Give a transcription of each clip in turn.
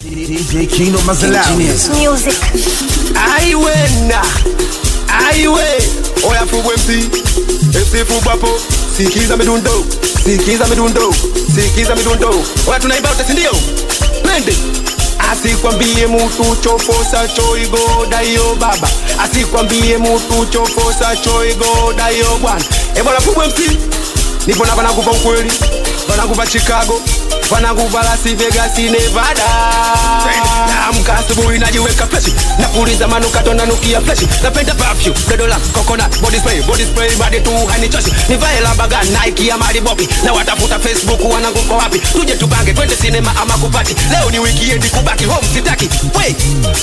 DJ Kino Mazalao Music. Aiwe Oya Fubu MC Fubu hapo. Sikiza midundo Oya tunaimba wote si ndio? Twende. Asikwambie mutu chofosa choigo dayo baba. Asikwambie mutu chofosa choigo dayo bwana. Bwana Fubu MC nipo na wanakupa ukweli, wanakupa Chicago, wanakupa Las Vegas, Nevada. Naamka asubuhi najiweka fresh, napuliza manukato nanukia fresh. Napenda perfume, dodola, coconut, body spray, body tu hanichoshi. Nivae la baga, Nike ya Maribopi, na watafuta Facebook wanakupa wapi. Tuje tubange, twende cinema ama kupati. Leo ni weekend kubaki home sitaki. Wait,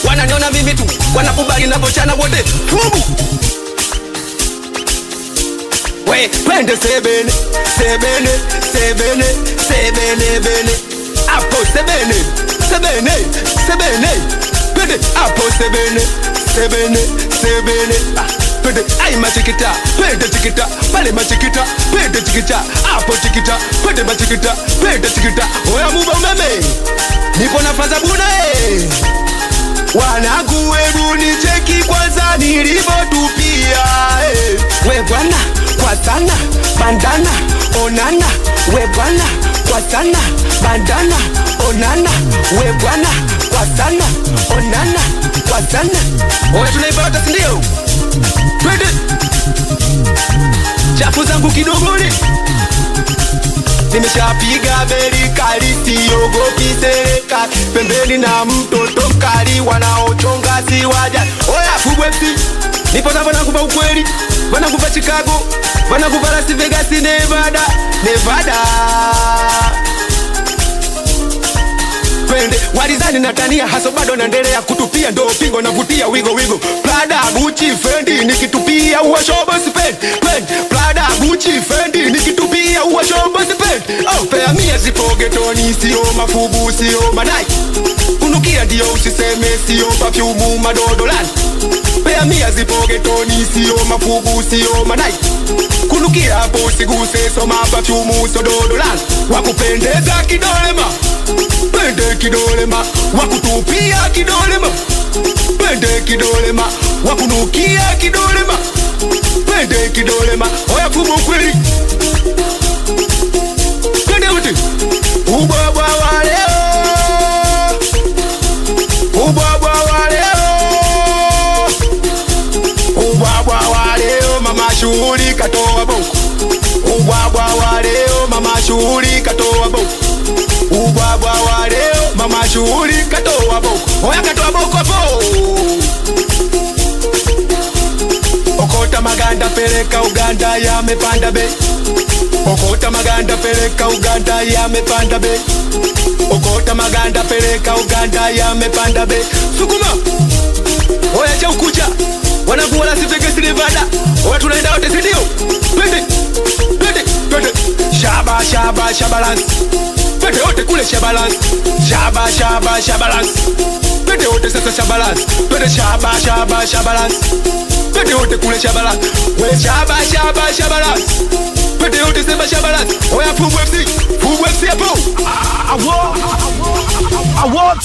wananiona mimi tu, wanakubali na bochana wote. Fubu we, twende sebene Apo sebene twende apo sebene twende ai machikita, twende chikita, pale machikita, twende chikita, apo chikita, twende machikita, twende chikita. Oya muba umeme, nipo na faza buna wanangu webu ni cheki kwanza nilivotupia we bwana kwa sana bandana onana we bwana kwa sana bandana onana we bwana kwa sana onana kwa sana. Oya tunaibata si ndio? Twende chafu zangu kidogoni, nimeshapiga beli kali siogopi serikali. Pembeni na mtoto kali wanaochonga si waja. Oya Fubu MC nipo na wanakupa ukweli, wanakupa Chicago, wanakupa Las Vegas, Nevada. Twende walizani natania haso bado naendelea kutupia, ndo pingo navutia wigo Prada Gucci Fendi nikitupia uwa shobo spend. Twende Prada Gucci Fendi nikitupia uwa shobo spend. Oh pea mia zipoge toni sio mafubu sio madai. Unukia ndio usiseme sio perfume madodolani. Pea mia zipoge toni sio mafubu sio madai. Kunukia hapo usiguse soma perfume so dodolani. Wakupendeza kidolema, pende kidolema, wakutupia kidolema, pende kidolema, wakunukia kidolema, pende kidolema. Oya Fubu kweli twende wote. Ubwabwa wa leo, ubwabwa wa leo, ubwabwa wa leo, mama shughuli katoa bongo. Ubwabwa wa leo, mama shughuli katoa bongo. Ubwabwa wa leo, mama shughuli katoa boko. Oya katoa boko hapo. Okota maganda peleka Uganda yamepanda bei. Okota maganda peleka Uganda yamepanda bei. Okota maganda peleka Uganda yamepanda bei. Sukuma oya cha ukucha, wanakuwa Las Vegas, Nevada. Oya tunaenda wote si ndio? Twende shabalance. Twende wote kule shabalance. Shabalance. Twende wote sasa shabalance. Twende shabalance. Twende wote kule shabalance. We shabalance. Twende wote sema shabalance. Oya Fubu FC hapo. I want